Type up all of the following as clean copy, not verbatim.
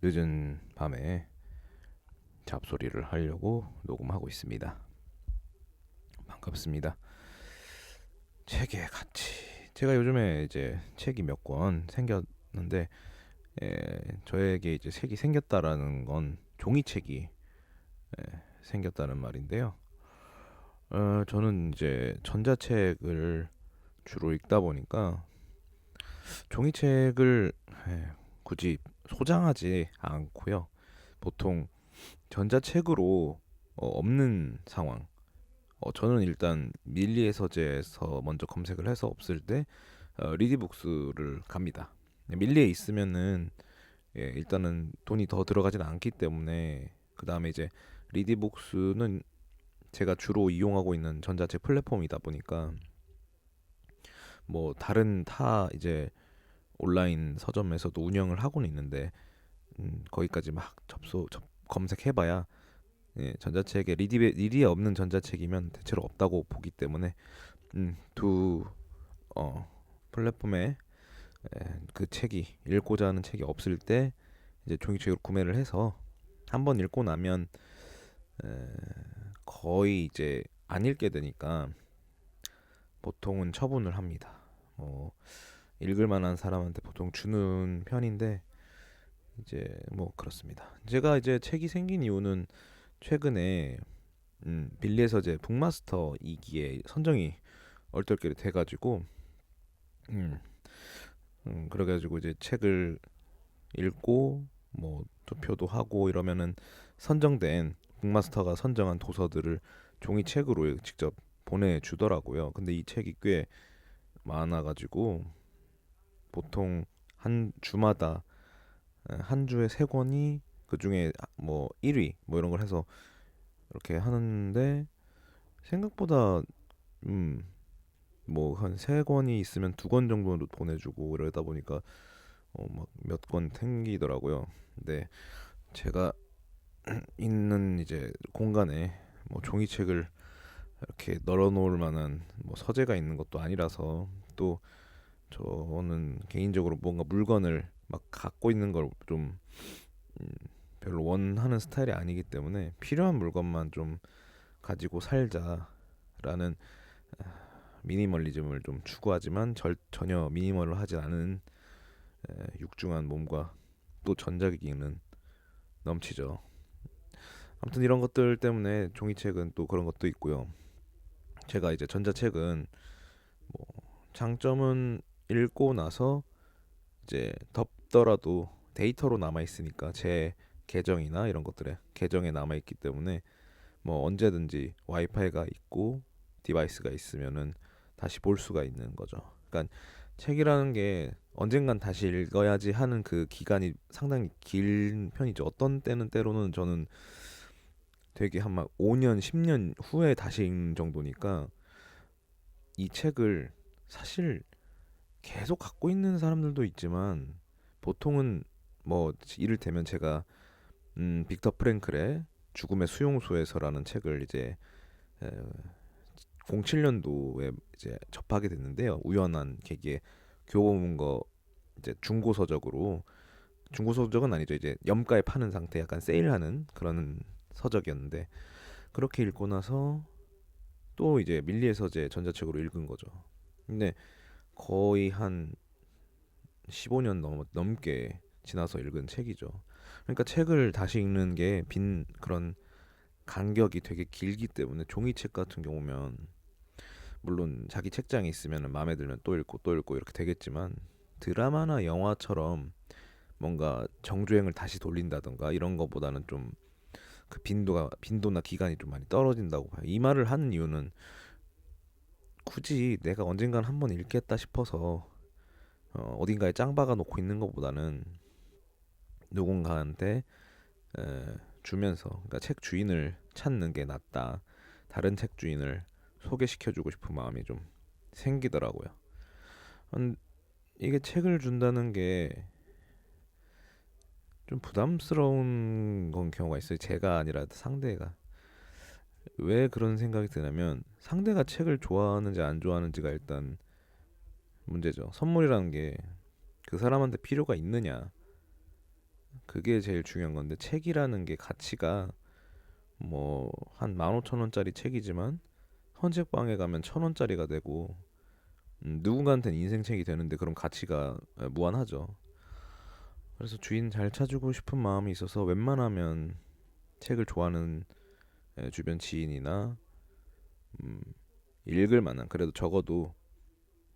늦은 밤에 잡소리를 하려고 녹음하고 있습니다. 반갑습니다. 책의 가치. 제가 요즘에 이제 책이 몇 권 생겼는데, 저에게 이제 책이 생겼다라는 건 종이책이 생겼다는 말인데요. 저는 이제 전자책을 주로 읽다 보니까 종이책을 굳이 소장하지 않고요. 보통 전자책으로 없는 상황. 저는 일단 밀리의 서재에서 먼저 검색을 해서 없을 때 리디북스를 갑니다. 밀리에 있으면은 일단은 돈이 더 들어가지는 않기 때문에 그 다음에 이제 리디북스는 제가 주로 이용하고 있는 전자책 플랫폼이다 보니까 뭐 다른 타 이제 온라인 서점에서도 운영을 하고는 있는데 거기까지 막 검색해봐야 전자책에 리디에 없는 전자책이면 대체로 없다고 보기 때문에 두 플랫폼에 그 책이 읽고자 하는 책이 없을 때 이제 종이책으로 구매를 해서 한번 읽고 나면 에, 거의 이제 안 읽게 되니까 보통은 처분을 합니다. 뭐 읽을 만한 사람한테 보통 주는 편인데 이제 뭐 그렇습니다. 제가 이제 책이 생긴 이유는 최근에 빌리의 서재 북마스터 2기에 선정이 얼떨결에 돼가지고 음, 그래가지고 이제 책을 읽고 뭐 투표도 하고 이러면은 선정된 북마스터가 선정한 도서들을 종이책으로 직접 보내주더라고요. 근데 이 책이 꽤 많아가지고 보통 한 주마다 한 주에 세 권이 그 중에 뭐 1위 뭐 이런 걸 해서 이렇게 하는데 생각보다 뭐 한 세 권이 있으면 두 권 정도로 보내주고 이러다 보니까 막 몇 권 생기더라고요. 근데 제가 있는 이제 공간에 뭐 종이책을 이렇게 널어놓을 만한 뭐 서재가 있는 것도 아니라서 또 저는 개인적으로 뭔가 물건을 막 갖고 있는 걸 좀 별로 원하는 스타일이 아니기 때문에 필요한 물건만 좀 가지고 살자라는 미니멀리즘을 좀 추구하지만 전혀 미니멀을 하지 않은 육중한 몸과 또 전자기기는 넘치죠. 아무튼 이런 것들 때문에 종이책은 또 그런 것도 있고요. 제가 이제 전자책은 뭐 장점은 읽고 나서 이제 덮더라도 데이터로 남아 있으니까 제 계정이나 이런 것들에 계정에 남아 있기 때문에 뭐 언제든지 와이파이가 있고 디바이스가 있으면은 다시 볼 수가 있는 거죠. 그러니까 책이라는 게 언젠간 다시 읽어야지 하는 그 기간이 상당히 긴 편이죠. 어떤 때는 때로는 저는 되게 한 막 5년, 10년 후에 다시 읽는 정도니까 이 책을 사실 계속 갖고 있는 사람들도 있지만 보통은 뭐 이를테면 제가 빅터 프랭클의 죽음의 수용소에서라는 책을 이제 07년도에 이제 접하게 됐는데요. 우연한 계기에 교보문고 이제 중고 서적은 아니죠. 이제 염가에 파는 상태 약간 세일하는 그런 서적이었는데 그렇게 읽고 나서 또 이제 밀리의 서재 전자책으로 읽은 거죠. 근데 거의 한 15년 넘게 지나서 읽은 책이죠. 그러니까 책을 다시 읽는 게 빈 그런 간격이 되게 길기 때문에 종이책 같은 경우면 물론 자기 책장에 있으면 마음에 들면 또 읽고 또 읽고 이렇게 되겠지만 드라마나 영화처럼 뭔가 정주행을 다시 돌린다던가 이런 거보다는 좀 그 빈도나 기간이 좀 많이 떨어진다고 봐요. 이 말을 하는 이유는 굳이 내가 언젠간 한번 읽겠다 싶어서 어딘가에 짱 박아 놓고 있는 것보다는 누군가한테 에, 주면서 그러니까 책 주인을 찾는 게 낫다. 다른 책 주인을 소개시켜주고 싶은 마음이 좀 생기더라고요. 이게 책을 준다는 게 좀 부담스러운 건 경우가 있어요. 제가 아니라 상대가. 왜 그런 생각이 드냐면 상대가 책을 좋아하는지 안 좋아하는지가 일단 문제죠. 선물이라는 게 그 사람한테 필요가 있느냐 그게 제일 중요한 건데 책이라는 게 가치가 뭐 한 15,000원짜리 책이지만 헌책방에 가면 1,000원짜리가 되고 누군가한테는 인생책이 되는데 그럼 가치가 무한하죠. 그래서 주인 잘 찾고 싶은 마음이 있어서 웬만하면 책을 좋아하는 주변 지인이나 음, 읽을 만한 그래도 적어도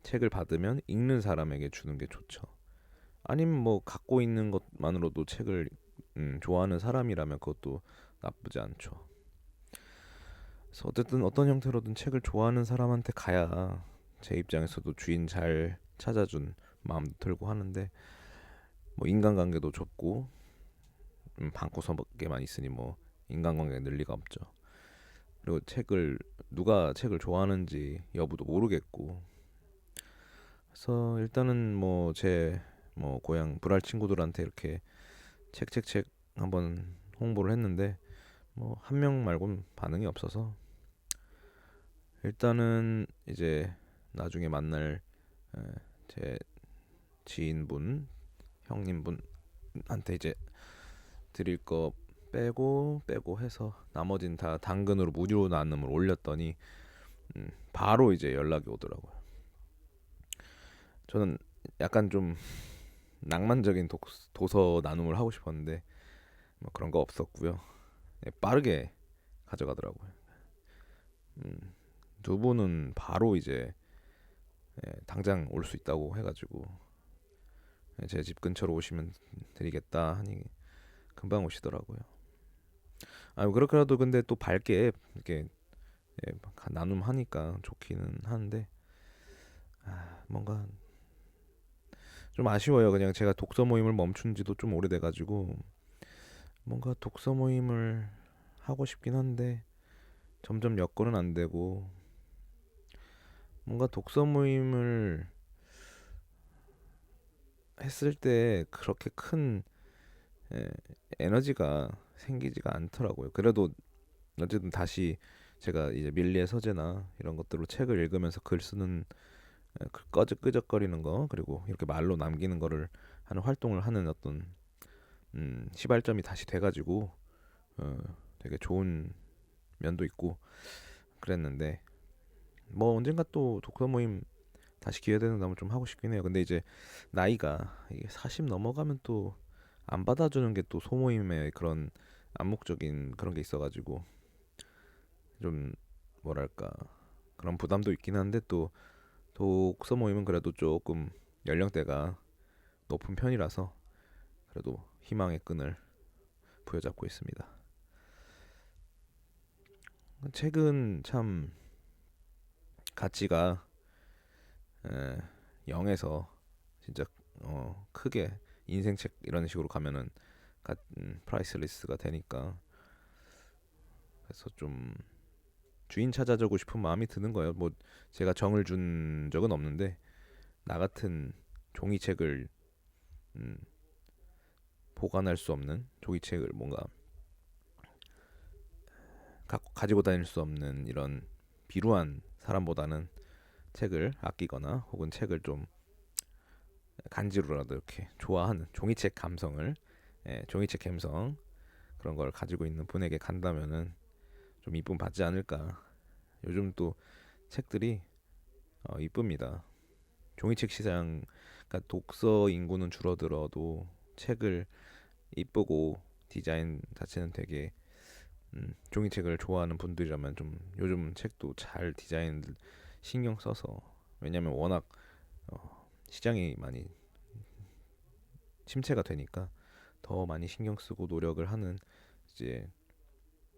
책을 받으면 읽는 사람에게 주는 게 좋죠. 아니면 뭐 갖고 있는 것만으로도 책을 좋아하는 사람이라면 그것도 나쁘지 않죠. 그래서 어쨌든 어떤 형태로든 책을 좋아하는 사람한테 가야 제 입장에서도 주인 잘 찾아준 마음도 들고 하는데 뭐 인간관계도 좁고 방구석에만 있으니 뭐 인간관계 늘 리가 없죠. 그리고 누가 책을 좋아하는지 여부도 모르겠고 그래서 일단은 뭐 제 뭐 고향 불알 친구들한테 이렇게 책 한번 홍보를 했는데 뭐 한 명 말고는 반응이 없어서 일단은 이제 나중에 만날 제 지인분 형님분한테 이제 드릴 거 빼고 해서 나머진 다 당근으로 무료 나눔을 올렸더니 바로 이제 연락이 오더라고요. 저는 약간 좀 낭만적인 도서 나눔을 하고 싶었는데 뭐 그런 거 없었고요. 빠르게 가져가더라고요. 두 분은 바로 이제 당장 올 수 있다고 해가지고 제 집 근처로 오시면 드리겠다 하니 금방 오시더라고요. 아 그렇게라도 근데 또 밝게 이렇게 나눔하니까 좋기는 하는데 뭔가 좀 아쉬워요. 그냥 제가 독서 모임을 멈춘 지도 좀 오래돼가지고 뭔가 독서 모임을 하고 싶긴 한데 점점 여건은 안 되고 뭔가 독서 모임을 했을 때 그렇게 큰 에, 에너지가 생기지가 않더라고요. 그래도 어쨌든 다시 제가 이제 밀리의 서재나 이런 것들로 책을 읽으면서 글 쓰는 끄적끄적거리는 거 그리고 이렇게 말로 남기는 거를 하는 활동을 하는 어떤 시발점이 다시 돼가지고 어, 되게 좋은 면도 있고 그랬는데 뭐 언젠가 또 독서 모임 다시 기회 되는다면 좀 하고 싶긴 해요. 근데 이제 나이가 이게 40 넘어가면 또 안 받아주는 게 또 소모임의 그런 암묵적인 그런 게 있어가지고 좀 뭐랄까 그런 부담도 있긴 한데 또 독서 모임은 그래도 조금 연령대가 높은 편이라서 그래도 희망의 끈을 부여잡고 있습니다. 책은 참 가치가 0에서 진짜 크게 인생책 이런 식으로 가면은 프라이스리스가 되니까 그래서 좀 주인 찾아주고 싶은 마음이 드는 거예요. 뭐 제가 정을 준 적은 없는데 나 같은 종이책을 음, 보관할 수 없는 종이책을 뭔가 가지고 다닐 수 없는 이런 비루한 사람보다는 책을 아끼거나 혹은 책을 좀 간지로라도 이렇게 좋아하는 종이책 감성을 종이책 감성 그런 걸 가지고 있는 분에게 간다면은 좀 이쁨 받지 않을까. 요즘 또 책들이 이쁩니다. 종이책 시장, 그러니까 독서 인구는 줄어들어도 책을 이쁘고 디자인 자체는 되게 종이책을 좋아하는 분들이라면 좀 요즘 책도 잘 디자인 신경 써서 왜냐면 워낙 시장이 많이 침체가 되니까 더 많이 신경 쓰고 노력을 하는 이제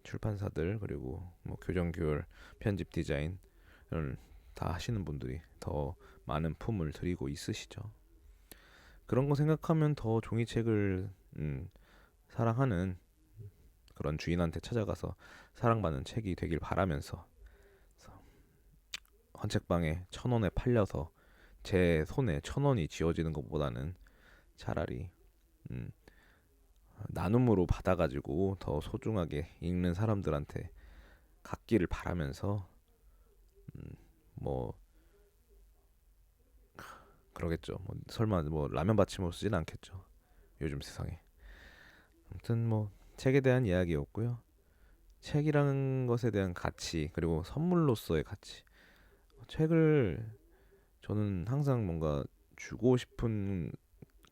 출판사들 그리고 뭐 교정 교열 편집 디자인을 다 하시는 분들이 더 많은 품을 들이고 있으시죠. 그런 거 생각하면 더 종이책을 사랑하는 그런 주인한테 찾아가서 사랑받는 책이 되길 바라면서 헌책방에 1,000원에 팔려서 제 손에 1,000원이 쥐어지는 것보다는 차라리 음, 나눔으로 받아가지고 더 소중하게 읽는 사람들한테 갖기를 바라면서 뭐 그러겠죠. 뭐 설마 뭐 라면 받침으로 쓰진 않겠죠. 요즘 세상에. 아무튼 뭐 책에 대한 이야기였고요. 책이라는 것에 대한 가치 그리고 선물로서의 가치. 책을 저는 항상 뭔가 주고 싶은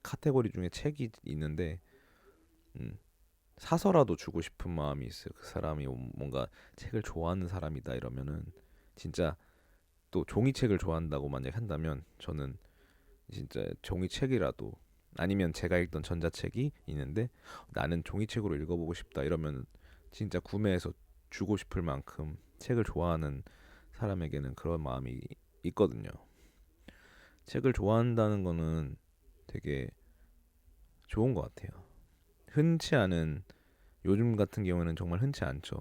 카테고리 중에 책이 있는데 음, 사서라도 주고 싶은 마음이 있어요. 그 사람이 뭔가 책을 좋아하는 사람이다 이러면은 진짜 또 종이책을 좋아한다고 만약 한다면 저는 진짜 종이책이라도 아니면 제가 읽던 전자책이 있는데 나는 종이책으로 읽어보고 싶다 이러면 진짜 구매해서 주고 싶을 만큼 책을 좋아하는 사람에게는 그런 마음이 있거든요. 책을 좋아한다는 거는 되게 좋은 것 같아요. 흔치 않은 요즘 같은 경우에는 정말 흔치 않죠.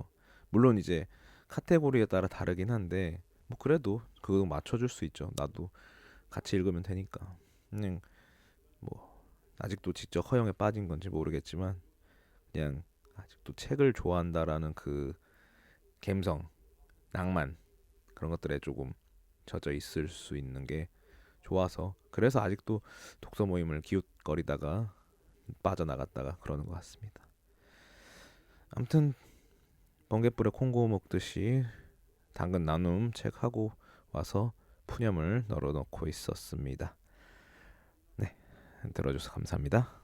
물론 이제 카테고리에 따라 다르긴 한데 뭐 그래도 그거 맞춰줄 수 있죠. 나도 같이 읽으면 되니까. 그냥 뭐 아직도 지적 허용에 빠진 건지 모르겠지만 그냥 아직도 책을 좋아한다라는 그 감성, 낭만 그런 것들에 조금 젖어 있을 수 있는 게 좋아서 그래서 아직도 독서 모임을 기웃거리다가 빠져나갔다가 그러는 것 같습니다. 아무튼 번갯불에 콩고 먹듯이 당근 나눔 책하고 와서 푸념을 널어놓고 있었습니다. 네, 들어줘서 감사합니다.